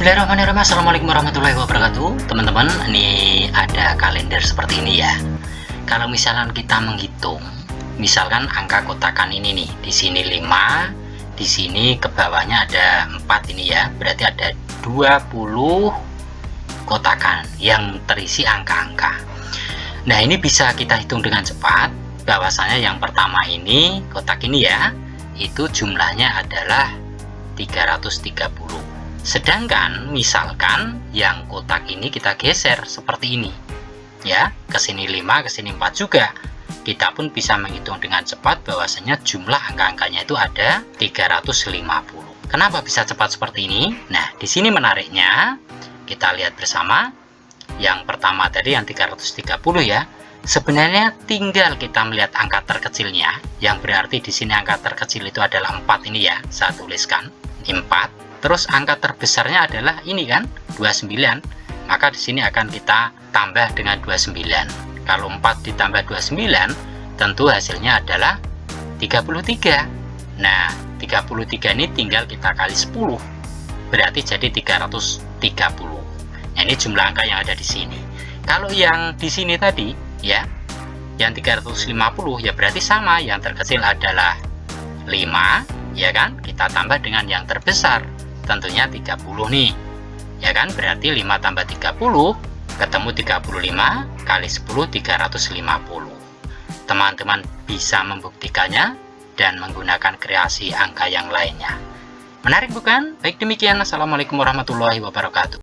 Bismillahirrahmanirrahim. Assalamualaikum warahmatullahi wabarakatuh. Teman-teman, ini ada kalender seperti ini ya. Kalau misalkan kita menghitung, misalkan angka kotakan ini nih, di sini 5, di sini ke bawahnya ada 4 ini ya. Berarti ada 20 kotakan yang terisi angka-angka. Nah, ini bisa kita hitung dengan cepat. Bahwasanya yang pertama ini, kotak ini ya, itu jumlahnya adalah 330. Sedangkan misalkan yang kotak ini kita geser seperti ini ya, ke sini 5, ke sini 4 juga, kita pun bisa menghitung dengan cepat bahwasanya jumlah angka-angkanya itu ada 350. Kenapa bisa cepat seperti ini? Nah, di sini menariknya kita lihat bersama. Yang pertama tadi yang 330 ya, sebenarnya tinggal kita melihat angka terkecilnya, yang berarti di sini angka terkecil itu adalah 4 ini ya, saya tuliskan 4. Terus angka terbesarnya adalah ini kan, 29. Maka di sini akan kita tambah dengan 29. Kalau 4 ditambah 29, tentu hasilnya adalah 33. Nah, 33 ini tinggal kita kali 10. Berarti jadi 330. Nah, ini jumlah angka yang ada di sini. Kalau yang di sini tadi ya, yang 350 ya berarti sama, yang terkecil adalah 5 ya kan, kita tambah dengan yang terbesar tentunya 30 nih ya kan, berarti 5 tambah 30 ketemu 35 kali 10 350. Teman-teman bisa membuktikannya dan menggunakan kreasi angka yang lainnya. Menarik bukan? Baik, demikian. Assalamualaikum warahmatullahi wabarakatuh.